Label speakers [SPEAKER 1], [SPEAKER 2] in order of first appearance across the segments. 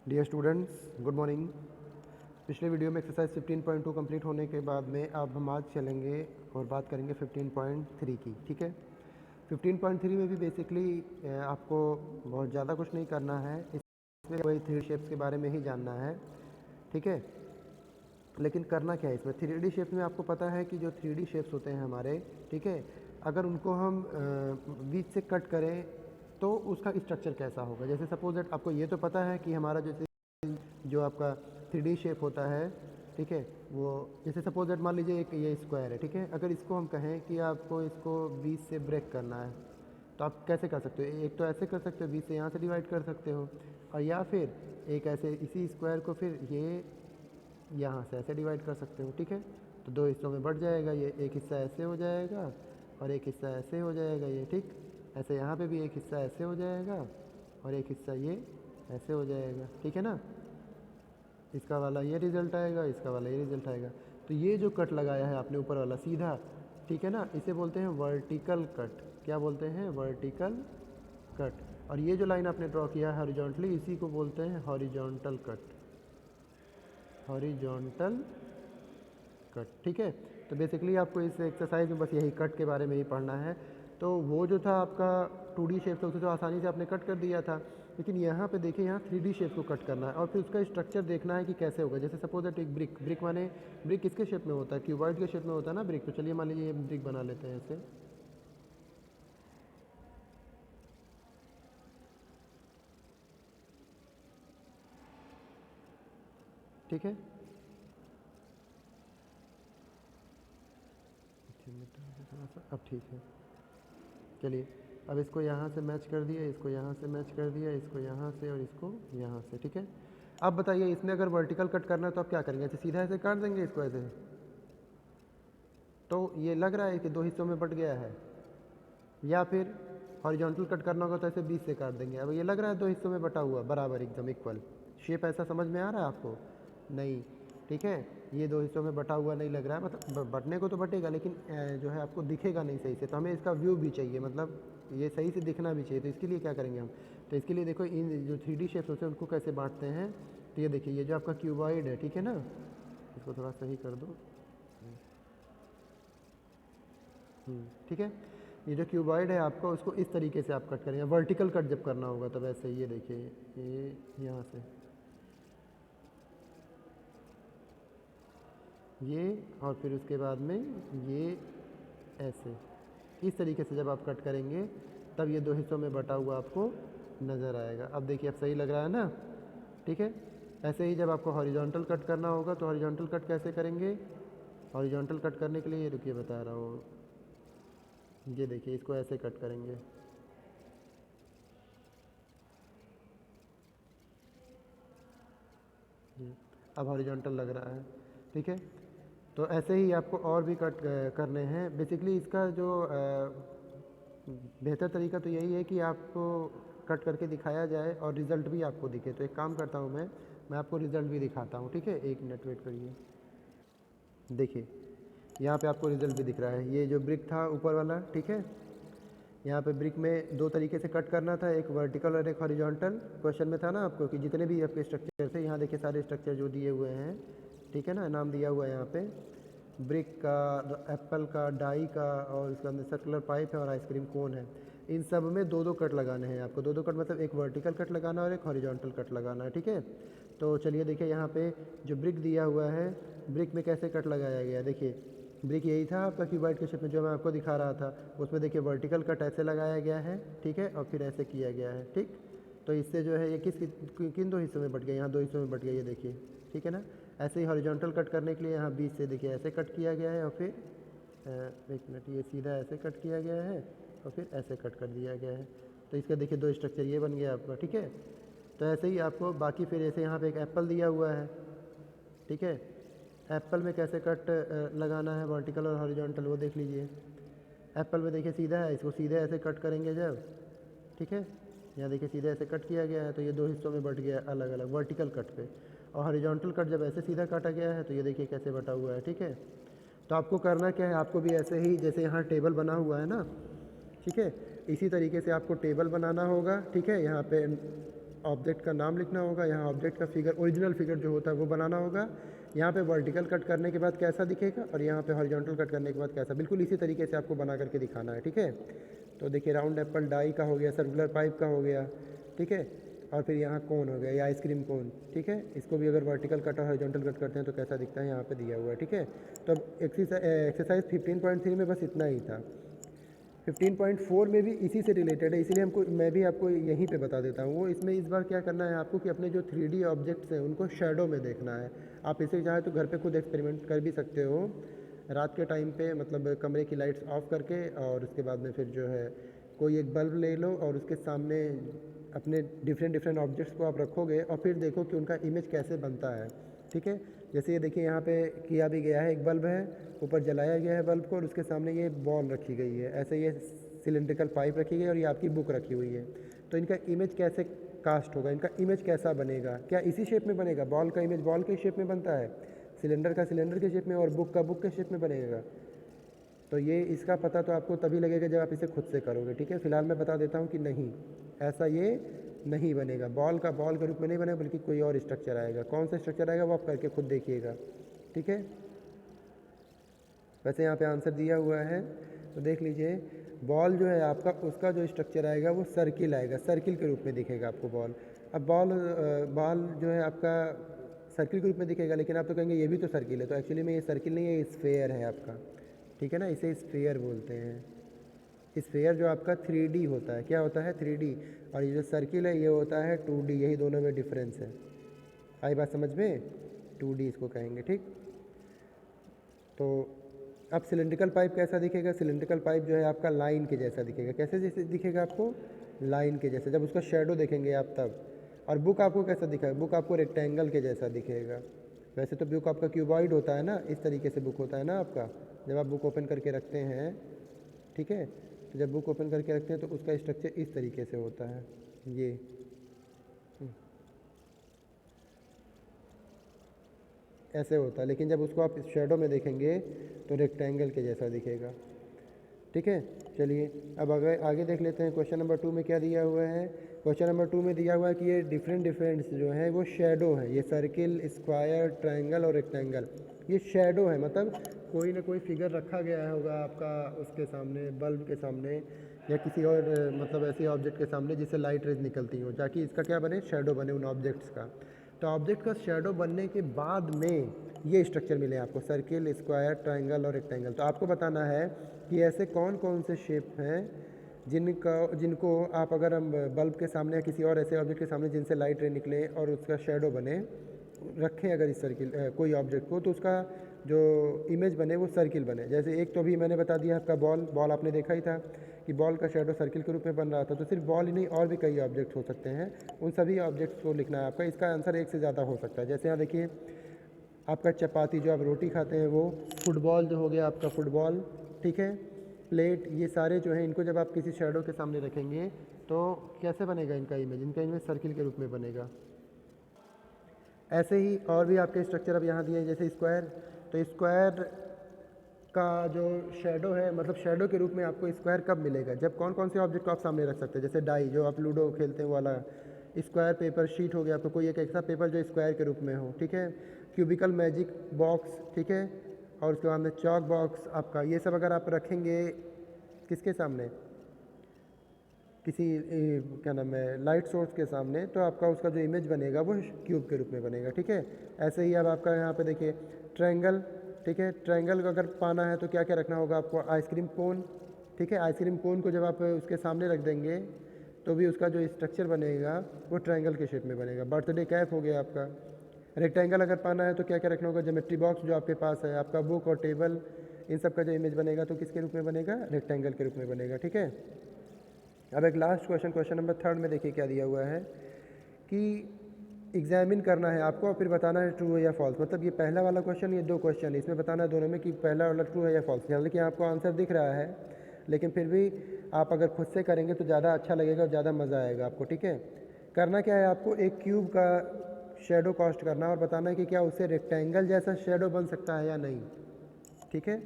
[SPEAKER 1] Dear students, good morning. पिछले video में exercise 15.2 complete होने के बाद में अब हम आज चलेंगे और बात करेंगे 15.3 की। ठीक है, 15.3 में भी बेसिकली आपको बहुत ज़्यादा कुछ नहीं करना है, इसमें वही 3 शेप्स के बारे में ही जानना है। ठीक है, लेकिन करना क्या है इसमें? 3D शेप्स में आपको पता है कि जो 3D शेप्स होते हैं हमारे, ठीक है, अगर उनको हम बीच से कट करें तो उसका स्ट्रक्चर कैसा होगा। जैसे सपोज दैट आपको ये तो पता है कि हमारा जो आपका 3D शेप होता है, ठीक है, वो जैसे सपोज दैट मान लीजिए एक ये स्क्वायर है, ठीक है, अगर इसको हम कहें कि आपको इसको 20 से ब्रेक करना है तो आप कैसे कर सकते हो? एक तो ऐसे कर सकते हो, 20 से यहाँ से डिवाइड कर सकते हो, और या फिर एक ऐसे इसी स्क्वायर को फिर ये यहाँ से ऐसे डिवाइड कर सकते हो। ठीक है, तो दो हिस्सों में बढ़ जाएगा ये, एक हिस्सा ऐसे हो जाएगा और एक हिस्सा ऐसे हो जाएगा ये। ठीक, ऐसे यहाँ पे भी एक हिस्सा ऐसे हो जाएगा और एक हिस्सा ये ऐसे हो जाएगा। ठीक है ना, इसका वाला ये रिज़ल्ट आएगा, इसका वाला ये रिज़ल्ट आएगा। तो ये जो कट लगाया है आपने ऊपर वाला सीधा, ठीक है ना, इसे बोलते हैं वर्टिकल कट। क्या बोलते हैं? Vertical cut. और ये जो लाइन आपने ड्रॉ किया है हॉरिजॉन्टली, इसी को बोलते हैं हॉरिजॉन्टल कट। Horizontal cut. ठीक है, तो बेसिकली आपको इस एक्सरसाइज में बस यही कट के बारे में ही पढ़ना है। तो वो जो था आपका 2D शेप था, उसे तो आसानी से आपने कट कर दिया था, लेकिन यहाँ पे देखिए, यहाँ 3D शेप को कट करना है और फिर उसका स्ट्रक्चर देखना है कि कैसे होगा। जैसे सपोज दैट एक ब्रिक माने ब्रिक किसके शेप में होता है? क्यूबॉइड के शेप में होता है ना ब्रिक। तो चलिए मान लीजिए ये ब्रिक बना लेते हैं ऐसे। ठीक है, अब ठीक है। चलिए, अब इसको यहाँ से मैच कर दिया, इसको यहाँ से मैच कर दिया, इसको यहाँ से और इसको यहाँ से। ठीक है, अब बताइए इसमें अगर वर्टिकल कट करना है तो आप क्या करेंगे? ऐसे सीधा ऐसे काट देंगे इसको ऐसे, तो ये लग रहा है कि दो हिस्सों में बट गया है, या फिर हॉरिजॉन्टल कट करना होगा तो ऐसे 20 से काट देंगे। अब ये लग रहा है दो हिस्सों में बटा हुआ बराबर एकदम इक्वल शेप। ऐसा समझ में आ रहा है आपको? नहीं, ठीक है, ये दो हिस्सों में बटा हुआ नहीं लग रहा है, मतलब बटने को तो बटेगा लेकिन जो है आपको दिखेगा नहीं सही से। तो हमें इसका व्यू भी चाहिए, मतलब ये सही से दिखना भी चाहिए। तो इसके लिए क्या करेंगे हम? तो इसके लिए देखो, इन जो 3D शेप्स होते हैं उनको कैसे बांटते हैं। तो ये देखिए, ये जो आपका क्यूबॉइड है, ठीक है ना, इसको थोड़ा सही कर दो। ठीक है, ये जो क्यूबॉइड है आपका, उसको इस तरीके से आप कट करेंगे। वर्टिकल कट जब करना होगा तो वैसे ये देखिए, ये यहाँ से ये, और फिर उसके बाद में ये ऐसे, इस तरीके से जब आप कट करेंगे तब ये दो हिस्सों में बटा हुआ आपको नज़र आएगा। अब देखिए, अब सही लग रहा है ना? ठीक है, ऐसे ही जब आपको हॉरिजॉन्टल कट करना होगा तो हॉरिजॉन्टल कट कैसे करेंगे? हॉरिजॉन्टल कट करने के लिए ये रुकिए बता रहा हूँ, ये देखिए, इसको ऐसे कट करेंगे। अब हॉरिजॉन्टल लग रहा है। ठीक है, तो ऐसे ही आपको और भी कट करने हैं। बेसिकली इसका जो बेहतर तरीका तो यही है कि आपको कट करके दिखाया जाए और रिज़ल्ट भी आपको दिखे। तो एक काम करता हूँ, मैं आपको रिज़ल्ट भी दिखाता हूँ। ठीक है, एक मिनट वेट करिए। देखिए, यहाँ पे आपको रिज़ल्ट भी दिख रहा है। ये जो ब्रिक था ऊपर वाला, ठीक है, यहाँ पे ब्रिक में दो तरीके से कट करना था, एक वर्टिकल और एक हॉरिजॉन्टल। क्वेश्चन में था ना आपको कि जितने भी आपके स्ट्रक्चर थे, यहाँ देखिए सारे स्ट्रक्चर जो दिए हुए हैं, ठीक है ना, नाम दिया हुआ है यहाँ पे, ब्रिक का, एप्पल का, डाई का, और उसके अंदर सर्कुलर पाइप है और आइसक्रीम कोन है। इन सब में दो दो कट लगाने हैं आपको। दो दो कट मतलब एक वर्टिकल कट लगाना और एक हॉरिजॉन्टल कट लगाना है। ठीक है, तो चलिए देखिए, यहाँ पे जो ब्रिक दिया हुआ है, ब्रिक में कैसे कट लगाया गया। देखिए, ब्रिक यही था आपका क्यूबॉइड के शेप में जो मैं आपको दिखा रहा था। उसमें देखिए वर्टिकल कट ऐसे लगाया गया है, ठीक है, और फिर ऐसे किया गया है। ठीक, तो इससे जो है ये किन दो हिस्सों में बट गया? यहाँ दो हिस्सों में बट गया, ये देखिए। ठीक है ना, ऐसे ही हॉरिजॉन्टल कट करने के लिए यहाँ बीच से देखिए ऐसे कट किया गया है, और फिर एक मिनट, ये सीधा ऐसे कट किया गया है और फिर ऐसे कट कर दिया गया है। तो इसका देखिए दो स्ट्रक्चर ये बन गया आपका। ठीक है, तो ऐसे ही आपको बाकी फिर ऐसे यहाँ पे एक एप्पल दिया हुआ है। ठीक है, एप्पल में कैसे कट लगाना है वर्टिकल और हॉरिजॉन्टल, वो देख लीजिए। एप्पल में देखिए सीधा है, इसको सीधे ऐसे कट करेंगे जब, ठीक है, यहाँ देखिए सीधे ऐसे कट किया गया है तो ये दो हिस्सों में बट गया अलग अलग वर्टिकल कट पे। और हॉरिजॉन्टल कट जब ऐसे सीधा काटा गया है तो ये देखिए कैसे बटा हुआ है। ठीक है, तो आपको करना क्या है, आपको भी ऐसे ही जैसे यहाँ टेबल बना हुआ है ना, ठीक है, इसी तरीके से आपको टेबल बनाना होगा। ठीक है, यहाँ पे ऑब्जेक्ट का नाम लिखना होगा, यहाँ ऑब्जेक्ट का फिगर, ओरिजिनल फिगर जो होता है वो बनाना होगा। यहाँ पे वर्टिकल कट करने के बाद कैसा दिखेगा और यहाँ पे हॉरिजॉन्टल कट करने के बाद कैसा, बिल्कुल इसी तरीके से आपको बना करके दिखाना है, ठीक है। तो देखिए राउंड एप्पल डाई का हो गया, सर्कुलर पाइप का हो गया, ठीक है, और फिर यहाँ कोन हो गया या आइसक्रीम कोन, ठीक है। इसको भी अगर वर्टिकल कट और हॉरिजॉन्टल कट करते हैं तो कैसा दिखता है यहाँ पे दिया हुआ है, ठीक है। तो अब एक्सरसाइज 15.3 में बस इतना ही था। 15.4 में भी इसी से रिलेटेड है, इसीलिए मैं भी आपको यहीं पे बता देता हूँ। वो इसमें इस बार क्या करना है आपको कि अपने जो 3D ऑब्जेक्ट्स हैं उनको शेडो में देखना है। आप इसे चाहे तो घर पे खुद एक्सपेरिमेंट कर भी सकते हो रात के टाइम पे, मतलब कमरे की लाइट्स ऑफ करके, और उसके बाद में फिर जो है कोई एक बल्ब ले लो और उसके सामने अपने डिफरेंट ऑब्जेक्ट्स को आप रखोगे और फिर देखो कि उनका इमेज कैसे बनता है, ठीक है। जैसे ये देखिए यहाँ पे किया भी गया है, एक बल्ब है, ऊपर जलाया गया है बल्ब को और उसके सामने ये बॉल रखी गई है, ऐसे ये सिलेंड्रिकल पाइप रखी गई है और ये आपकी बुक रखी हुई है। तो इनका इमेज कैसे कास्ट होगा, इनका इमेज कैसा बनेगा, क्या इसी शेप में बनेगा? बॉल का इमेज बॉल के शेप में बनता है, सिलेंडर का सिलेंडर के शेप में, और बुक का बुक के शेप में बनेगा। तो ये इसका पता तो आपको तभी लगेगा जब आप इसे खुद से करोगे, ठीक है। फिलहाल मैं बता देता हूँ कि नहीं, ऐसा ये नहीं बनेगा, बॉल का बॉल के रूप में नहीं बनेगा, बल्कि कोई और स्ट्रक्चर आएगा। कौन सा स्ट्रक्चर आएगा वो आप करके खुद देखिएगा, ठीक है। वैसे यहाँ पे आंसर दिया हुआ है तो देख लीजिए, बॉल जो है आपका, उसका जो स्ट्रक्चर आएगा वो सर्किल आएगा, सर्किल के रूप में दिखेगा आपको बॉल। अब बॉल जो है आपका सर्किल के रूप में दिखेगा, लेकिन आप तो कहेंगे ये भी तो सर्किल है, तो एक्चुअली में ये सर्किल नहीं है, ये स्फेयर है आपका, ठीक है ना, इसे स्फेयर बोलते हैं। स्फेयर जो आपका 3D होता है, क्या होता है 3D, और ये जो सर्किल है ये होता है 2D, यही दोनों में डिफरेंस है। आई बात समझ में? 2D इसको कहेंगे, ठीक। तो अब सिलेंड्रिकल पाइप कैसा दिखेगा? सिलेंड्रिकल पाइप जो है आपका लाइन के जैसा दिखेगा। कैसे जैसे दिखेगा आपको? लाइन के जैसा, जब उसका शेडो देखेंगे आप तब। और बुक आपको कैसा दिखेगा? बुक आपको रेक्टेंगल के जैसा दिखेगा। वैसे तो बुक आपका क्यूबॉइड होता है ना, इस तरीके से बुक होता है ना आपका, जब आप बुक ओपन करके रखते हैं, ठीक है। तो जब बुक ओपन करके रखते हैं तो उसका स्ट्रक्चर इस तरीके से होता है, ये ऐसे होता है, लेकिन जब उसको आप शेडो में देखेंगे तो रेक्टेंगल के जैसा दिखेगा, ठीक है। चलिए अब आगे देख लेते हैं। क्वेश्चन नंबर 2 में क्या दिया हुआ है? क्वेश्चन नंबर 2 में दिया हुआ है कि ये डिफरेंट जो है वो शेडो है, ये सर्किल, स्क्वायर, ट्रायंगल और रेक्टेंगल, ये शेडो है। मतलब कोई ना कोई फिगर रखा गया होगा आपका उसके सामने, बल्ब के सामने, या किसी और मतलब ऐसे ऑब्जेक्ट के सामने जिससे लाइट रेज निकलती हो, ताकि इसका क्या बने, शेडो बने उन ऑब्जेक्ट्स का। तो ऑब्जेक्ट का शेडो बनने के बाद में ये स्ट्रक्चर मिले आपको, सर्किल, स्क्वायर, ट्रायंगल और रेक्टेंगल। तो आपको बताना है कि ऐसे कौन कौन से शेप हैं जिनको आप अगर हम बल्ब के सामने या किसी और ऐसे ऑब्जेक्ट के सामने जिनसे लाइट रे निकले और उसका शेडो बने, रखें अगर इस सर्किल कोई ऑब्जेक्ट को, तो उसका जो इमेज बने वो सर्किल बने। जैसे एक तो अभी मैंने बता दिया आपका बॉल आपने देखा ही था कि बॉल का शेडो सर्किल के रूप में बन रहा था। तो सिर्फ बॉल ही नहीं, और भी कई ऑब्जेक्ट्स हो सकते हैं, उन सभी ऑब्जेक्ट्स को लिखना है आपका। इसका आंसर एक से ज़्यादा हो सकता है। जैसे यहाँ देखिए आपका चपाती, जो आप रोटी खाते हैं वो, फुटबॉल जो हो गया आपका फुटबॉल, ठीक है, प्लेट, ये सारे जो हैं इनको जब आप किसी शेडो के सामने रखेंगे तो कैसे बनेगा इनका इमेज सर्किल के रूप में बनेगा। ऐसे ही और भी आपके स्ट्रक्चर अब यहाँ दिए हैं, जैसे स्क्वायर, तो स्क्वायर का जो शेडो है, मतलब शेडो के रूप में आपको स्क्वायर कब मिलेगा? जब कौन कौन से ऑब्जेक्ट को आप सामने रख सकते हैं, जैसे डाई, जो आप लूडो खेलते हैं वाला स्क्वायर पेपर शीट हो गया आपको, कोई एक ऐसा पेपर जो स्क्वायर के रूप में हो, ठीक है। क्यूबिकल मैजिक बॉक्स, ठीक है, और उसके बाद में चॉक बॉक्स आपका, ये सब अगर आप रखेंगे किसके सामने, किसी क्या नाम है, लाइट सोर्स के सामने, तो आपका उसका जो इमेज बनेगा वो क्यूब के रूप में बनेगा, ठीक है। ऐसे ही अब आपका यहाँ पे देखिए ट्रायंगल, ठीक है, ट्रायंगल को अगर पाना है तो क्या क्या रखना होगा आपको? आइसक्रीम कोन, ठीक है, आइसक्रीम कोन को जब आप उसके सामने रख देंगे तो भी उसका जो स्ट्रक्चर बनेगा वो ट्रायंगल के शेप में बनेगा। बर्थडे कैप हो गया आपका। रेक्टेंगल अगर पाना है तो क्या क्या रखना होगा? ज्योमेट्री बॉक्स जो आपके पास है, आपका बुक और टेबल, इन सब का जो इमेज बनेगा तो किसके रूप में बनेगा? रेक्टेंगल के रूप में बनेगा, ठीक है। अब एक लास्ट क्वेश्चन नंबर 3 में देखिए क्या दिया हुआ है कि एग्जामिन करना है आपको और फिर बताना है ट्रू है या फॉल्स। मतलब ये पहला वाला क्वेश्चन, ये 2 क्वेश्चन है, इसमें बताना है दोनों में कि पहला वाला ट्रू है या फॉल्स। हालांकि आपको आंसर दिख रहा है, लेकिन फिर भी आप अगर खुद से करेंगे तो ज़्यादा अच्छा लगेगा और ज़्यादा मज़ा आएगा आपको, ठीक है। करना क्या है आपको? एक क्यूब का शेडो कास्ट करना और बताना है कि क्या उससे रेक्टेंगल जैसा शेडो बन सकता है या नहीं, ठीक है।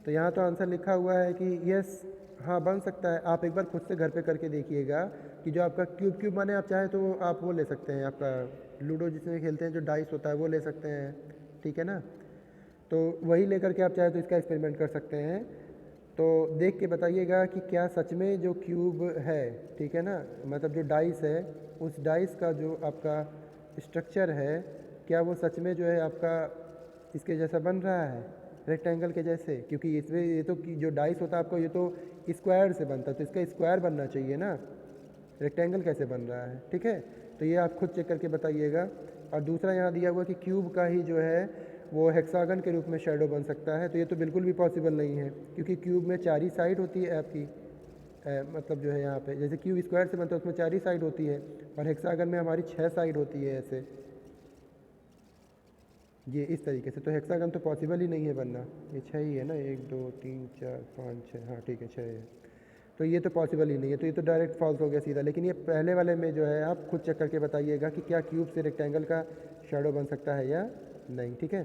[SPEAKER 1] तो यहाँ तो आंसर लिखा हुआ है कि यस, हाँ बन सकता है। आप एक बार खुद से घर पे करके देखिएगा कि जो आपका क्यूब माने आप चाहे तो आप वो ले सकते हैं, आपका लूडो जिसमें खेलते हैं जो डाइस होता है वो ले सकते हैं, ठीक है ना। तो वही लेकर के आप चाहे तो इसका एक्सपेरिमेंट कर सकते हैं। तो देख के बताइएगा कि क्या सच में जो क्यूब है, ठीक है ना, मतलब जो डाइस है उस डाइस का जो आपका स्ट्रक्चर है क्या वो सच में जो है आपका इसके जैसा बन रहा है, रेक्टेंगल के जैसे। क्योंकि इसमें ये तो जो डाइस होता है आपको ये तो स्क्वायर से बनता है, तो इसका स्क्वायर बनना चाहिए ना, रेक्टेंगल कैसे बन रहा है, ठीक है। तो ये आप खुद चेक करके बताइएगा। और दूसरा यहाँ दिया हुआ कि क्यूब का ही जो है वो हेक्सागन के रूप में शेडो बन सकता है, तो ये तो बिल्कुल भी पॉसिबल नहीं है, क्योंकि क्यूब में 4 ही साइड होती है आपकी, मतलब जो है यहाँ पे जैसे क्यूब स्क्वायर से बनता है उसमें 4 ही साइड होती है, और हेक्सागन में हमारी 6 साइड होती है ऐसे, ये इस तरीके से। तो हेक्सागन तो पॉसिबल ही नहीं है बनना, ये 6 ही है ना, 1 2 3 4 5 6, हाँ ठीक है 6 है, तो ये तो पॉसिबल ही नहीं है, तो ये तो डायरेक्ट फॉल्स हो गया सीधा। लेकिन ये पहले वाले में जो है आप खुद चेक करके बताइएगा कि क्या क्यूब से रेक्टेंगल का शेडो बन सकता है या नहीं, ठीक है।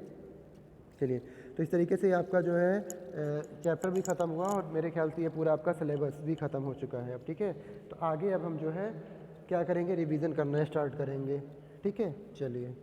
[SPEAKER 1] चलिए, तो इस तरीके से आपका जो है चैप्टर भी ख़त्म हुआ, और मेरे ख्याल से ये पूरा आपका सिलेबस भी ख़त्म हो चुका है अब, ठीक है। तो आगे अब हम जो है क्या करेंगे, रिवीजन करना स्टार्ट करेंगे, ठीक है। चलिए।